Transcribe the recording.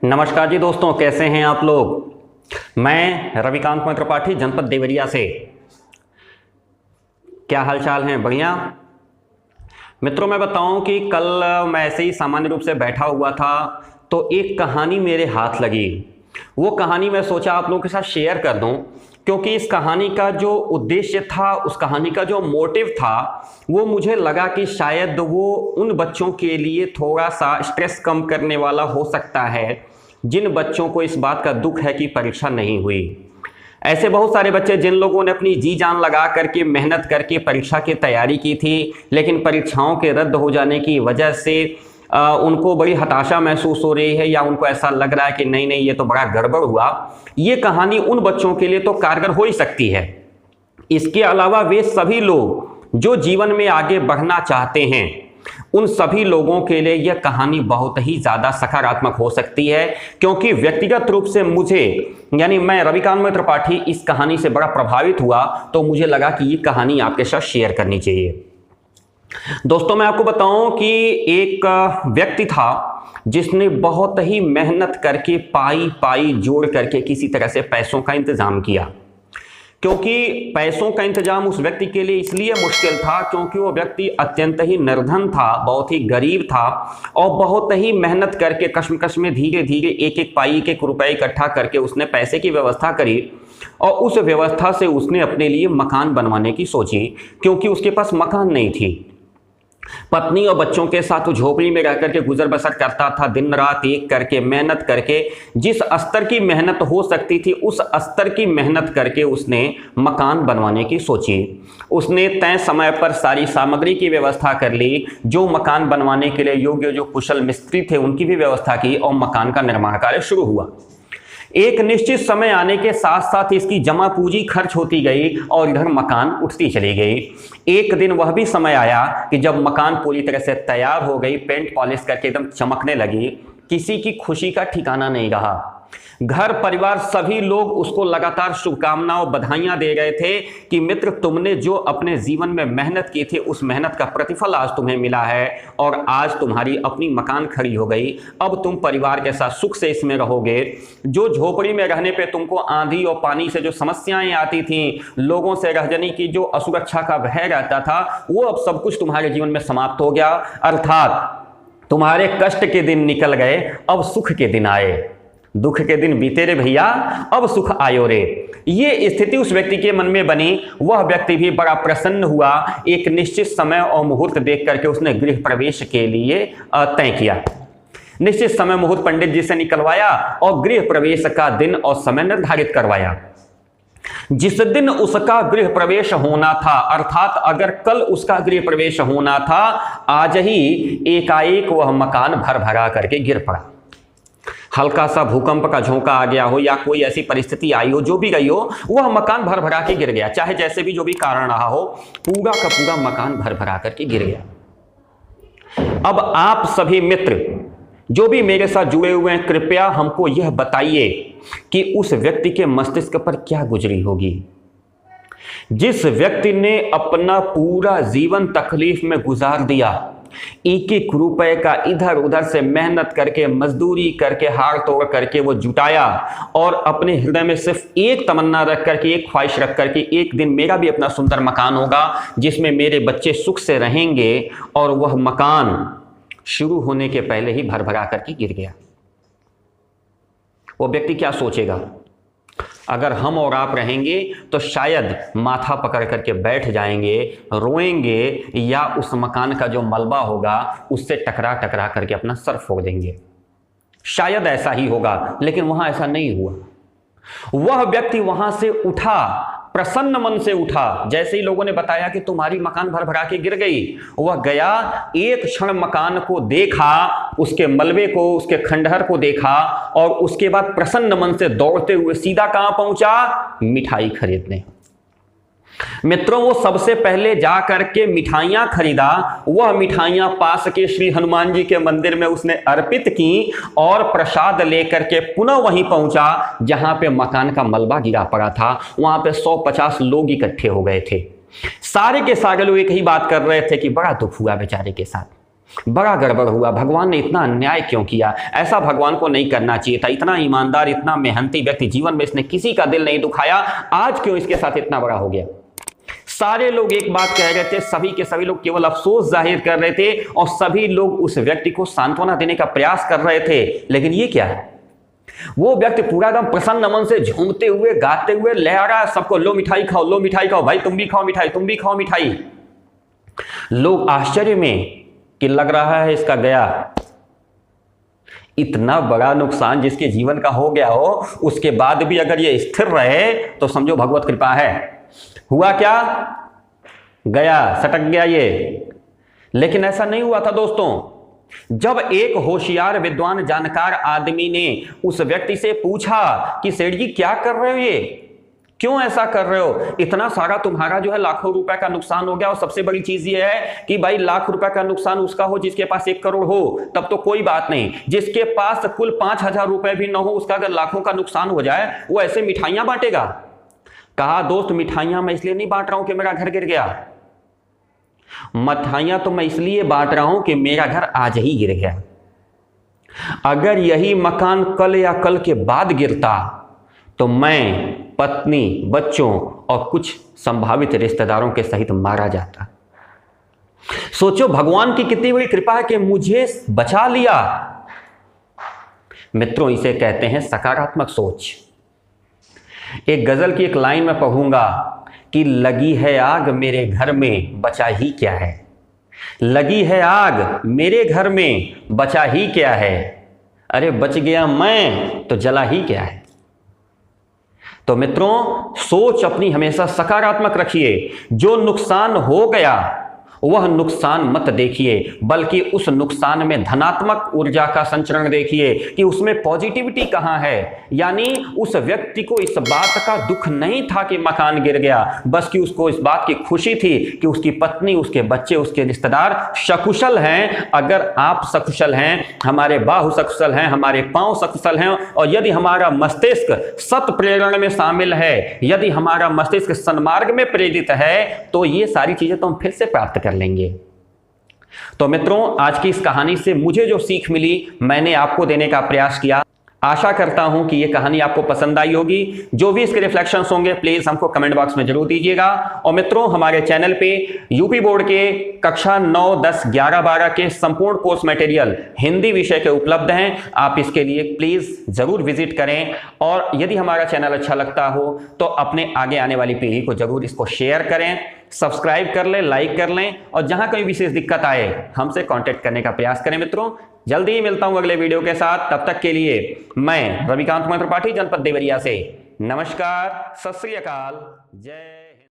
नमस्कार जी दोस्तों, कैसे हैं आप लोग। मैं रविकांत त्रिपाठी, जनपद देवरिया से। क्या हाल चाल हैं? बढ़िया। मित्रों, मैं बताऊं कि कल मैं ऐसे ही सामान्य रूप से बैठा हुआ था तो एक कहानी मेरे हाथ लगी। वो कहानी मैं सोचा आप लोगों के साथ शेयर कर दूं, क्योंकि इस कहानी का जो उद्देश्य था, उस कहानी का जो मोटिव था, वो मुझे लगा कि शायद वो उन बच्चों के लिए थोड़ा सा स्ट्रेस कम करने वाला हो सकता है जिन बच्चों को इस बात का दुख है कि परीक्षा नहीं हुई। ऐसे बहुत सारे बच्चे जिन लोगों ने अपनी जी जान लगा करके मेहनत करके परीक्षा की तैयारी की थी, लेकिन परीक्षाओं के रद्द हो जाने की वजह से उनको बड़ी हताशा महसूस हो रही है, या उनको ऐसा लग रहा है कि नहीं नहीं ये तो बड़ा गड़बड़ हुआ। ये कहानी उन बच्चों के लिए तो कारगर हो ही सकती है। इसके अलावा वे सभी लोग जो जीवन में आगे बढ़ना चाहते हैं, उन सभी लोगों के लिए यह कहानी बहुत ही ज़्यादा सकारात्मक हो सकती है, क्योंकि व्यक्तिगत रूप से मुझे, यानी मैं रविकांत त्रिपाठी, इस कहानी से बड़ा प्रभावित हुआ, तो मुझे लगा कि ये कहानी आपके साथ शेयर करनी चाहिए। दोस्तों, मैं आपको बताऊं कि एक व्यक्ति था जिसने बहुत ही मेहनत करके पाई जोड़ करके किसी तरह से पैसों का इंतजाम किया। क्योंकि पैसों का इंतजाम उस व्यक्ति के लिए इसलिए मुश्किल था क्योंकि वो व्यक्ति अत्यंत ही निर्धन था, बहुत ही गरीब था, और बहुत ही मेहनत करके कश्मकश में धीरे धीरे एक एक पाई एक एक रुपए इकट्ठा करके उसने पैसे की व्यवस्था करी, और उस व्यवस्था से उसने अपने लिए मकान बनवाने की सोची, क्योंकि उसके पास मकान नहीं थी। पत्नी और बच्चों के साथ वो झोपड़ी में रह करके गुजर बसर करता था, दिन रात एक करके मेहनत करके। जिस स्तर की मेहनत हो सकती थी उस स्तर की मेहनत करके उसने मकान बनवाने की सोची। उसने तय समय पर सारी सामग्री की व्यवस्था कर ली, जो मकान बनवाने के लिए योग्य जो कुशल मिस्त्री थे उनकी भी व्यवस्था की, और मकान का निर्माण कार्य शुरू हुआ। एक निश्चित समय आने के साथ साथ इसकी जमा पूंजी खर्च होती गई और इधर मकान उठती चली गई। एक दिन वह भी समय आया कि जब मकान पूरी तरह से तैयार हो गई, पेंट पॉलिश करके एकदम चमकने लगी, किसी की खुशी का ठिकाना नहीं रहा। घर परिवार सभी लोग उसको लगातार शुभकामनाओं बधाइयां दे रहे थे कि मित्र, तुमने जो अपने जीवन में मेहनत की थी उस मेहनत का प्रतिफल आज तुम्हें मिला है, और आज तुम्हारी अपनी मकान खड़ी हो गई। अब तुम परिवार के साथ सुख से इसमें रहोगे। जो झोपड़ी में रहने पे तुमको आंधी और पानी से जो समस्याएं आती थी, लोगों से रहजनी की जो असुरक्षा का भय रहता था, वो अब सब कुछ तुम्हारे जीवन में समाप्त हो गया। अर्थात तुम्हारे कष्ट के दिन निकल गए, अब सुख के दिन आए। दुख के दिन बीते रे भैया, अब सुख आयो रे। ये स्थिति उस व्यक्ति के मन में बनी। वह व्यक्ति भी बड़ा प्रसन्न हुआ। एक निश्चित समय और मुहूर्त देख करके उसने गृह प्रवेश के लिए तय किया। निश्चित समय मुहूर्त पंडित जी से निकलवाया और गृह प्रवेश का दिन और समय निर्धारित करवाया। जिस दिन उसका गृह प्रवेश होना था, अर्थात अगर कल उसका गृह प्रवेश होना था, आज ही एकाएक वह मकान भर भरा करके गिर पड़ा। हल्का सा भूकंप का झोंका आ गया हो या कोई ऐसी परिस्थिति आई हो, जो भी गई हो, वह मकान भर भरा के गिर गया। चाहे जैसे भी जो भी कारण रहा हो, पूरा का पूरा मकान भर भरा करके गिर गया। अब आप सभी मित्र जो भी मेरे साथ जुड़े हुए हैं, कृपया हमको यह बताइए कि उस व्यक्ति के मस्तिष्क पर क्या गुजरी होगी। जिस व्यक्ति ने अपना पूरा जीवन तकलीफ में गुजार दिया, एक एक रुपए का इधर उधर से मेहनत करके, मजदूरी करके, हार तोड़ करके वो जुटाया, और अपने हृदय में सिर्फ एक तमन्ना रख करके, एक ख्वाहिश रख करके, एक दिन मेरा भी अपना सुंदर मकान होगा जिसमें मेरे बच्चे सुख से रहेंगे, और वह मकान शुरू होने के पहले ही भर भरा करके गिर गया। वो व्यक्ति क्या सोचेगा? अगर हम और आप रहेंगे तो शायद माथा पकड़ करके बैठ जाएंगे, रोएंगे, या उस मकान का जो मलबा होगा उससे टकरा टकरा करके अपना सर फोड़ देंगे। शायद ऐसा ही होगा, लेकिन वहां ऐसा नहीं हुआ। वह व्यक्ति वहां से उठा, प्रसन्न मन से उठा। जैसे ही लोगों ने बताया कि तुम्हारी मकान भर भरा के गिर गई, वह गया, एक क्षण मकान को देखा, उसके मलबे को, उसके खंडहर को देखा, और उसके बाद प्रसन्न मन से दौड़ते हुए सीधा कहां पहुंचा? मिठाई खरीदने। मित्रों, वो सबसे पहले जा करके मिठाइयां खरीदा। वह मिठाइयां पास के श्री हनुमान जी के मंदिर में उसने अर्पित की, और प्रसाद लेकर के पुनः वहीं पहुंचा जहां पे मकान का मलबा गिरा पड़ा था। वहां पे 150 लोग इकट्ठे हो गए थे। सारे के सारे लोग एक ही बात कर रहे थे कि बड़ा दुख हुआ बेचारे के साथ। बड़ा गड़बड़ हुआ, भगवान ने इतना अन्याय क्यों किया, ऐसा भगवान को नहीं करना चाहिए था, इतना ईमानदार इतना मेहनती व्यक्ति, जीवन में इसने किसी का दिल नहीं दुखाया, आज क्यों इसके साथ इतना बड़ा हो गया। सारे लोग एक बात कह रहे थे, सभी के सभी लोग केवल अफसोस जाहिर कर रहे थे और सभी लोग उस व्यक्ति को सांत्वना देने का प्रयास कर रहे थे। लेकिन ये क्या है, वो व्यक्ति पूरा एकदम प्रसन्न मन से झूमते हुए गाते हुए ले आ रहा है सबको, लो मिठाई खाओ, लो मिठाई खाओ, भाई तुम भी खाओ मिठाई, तुम भी खाओ मिठाई। लोग आश्चर्य में कि लग रहा है इसका गया, इतना बड़ा नुकसान जिसके जीवन का हो गया हो, उसके बाद भी अगर ये स्थिर रहे तो समझो भगवत कृपा है। हुआ क्या, गया, सटक गया ये। लेकिन ऐसा नहीं हुआ था दोस्तों। जब एक होशियार विद्वान जानकार आदमी ने उस व्यक्ति से पूछा कि सेठ जी क्या कर रहे हो, ये क्यों ऐसा कर रहे हो, इतना सारा तुम्हारा जो है लाखों रुपए का नुकसान हो गया, और सबसे बड़ी चीज ये है कि भाई लाख रुपए का नुकसान उसका हो जिसके पास 1 करोड़ हो, तब तो कोई बात नहीं, जिसके पास कुल 5,000 रुपए भी ना हो, उसका अगर लाखों का नुकसान हो जाए, वो ऐसे मिठाइयां बांटेगा। कहा दोस्त मिठाइयां मैं इसलिए नहीं बांट रहा हूं कि मेरा घर गिर गया, मिठाइयां तो मैं इसलिए बांट रहा हूं कि मेरा घर आज ही गिर गया। अगर यही मकान कल या कल के बाद गिरता तो मैं, पत्नी, बच्चों और कुछ संभावित रिश्तेदारों के सहित मारा जाता। सोचो भगवान की कितनी बड़ी कृपा है कि मुझे बचा लिया। मित्रों, इसे कहते हैं सकारात्मक सोच। एक गजल की एक लाइन में पढ़ूंगा कि लगी है आग मेरे घर में, बचा ही क्या है। लगी है आग मेरे घर में, बचा ही क्या है। अरे बच गया मैं तो जला ही क्या है। तो मित्रों, सोच अपनी हमेशा सकारात्मक रखिए। जो नुकसान हो गया वह नुकसान मत देखिए, बल्कि उस नुकसान में धनात्मक ऊर्जा का संचरण देखिए कि उसमें पॉजिटिविटी कहां है। यानी उस व्यक्ति को इस बात का दुख नहीं था कि मकान गिर गया, बस कि उसको इस बात की खुशी थी कि उसकी पत्नी, उसके बच्चे, उसके रिश्तेदार सकुशल हैं। अगर आप सकुशल हैं, हमारे बाहु सकुशल हैं, हमारे पांव सकुशल हैं, और यदि हमारा मस्तिष्क सत प्रेरण में शामिल है, यदि हमारा मस्तिष्क सन्मार्ग में प्रेरित है, तो ये सारी चीजें तो हम फिर से प्राप्त कर लेंगे। तो मित्रों, आज की इस कहानी से मुझे जो सीख मिली मैंने आपको देने का प्रयास किया। आशा करता हूं कि यह कहानी आपको पसंद आई होगी। जो भी इसके रिफ्लेक्शंस होंगे प्लीज हमको कमेंट बॉक्स में जरूर दीजिएगा। और मित्रों, हमारे चैनल पे यूपी बोर्ड के कक्षा 9, 10, 11, 12 के संपूर्ण कोर्स मटेरियल हिंदी विषय के उपलब्ध हैं। आप इसके लिए प्लीज जरूर विजिट करें, और यदि हमारा चैनल अच्छा लगता हो तो अपने आगे आने वाली पीढ़ी को जरूर इसको शेयर करें, सब्सक्राइब कर लें, लाइक कर लें, और जहां कोई विशेष दिक्कत आए हमसे कांटेक्ट करने का प्रयास करें। मित्रों, जल्दी ही मिलता हूं अगले वीडियो के साथ। तब तक के लिए मैं रविकांत त्रिपाठी, जनपद देवरिया से नमस्कार, सत श्री अकाल, जय।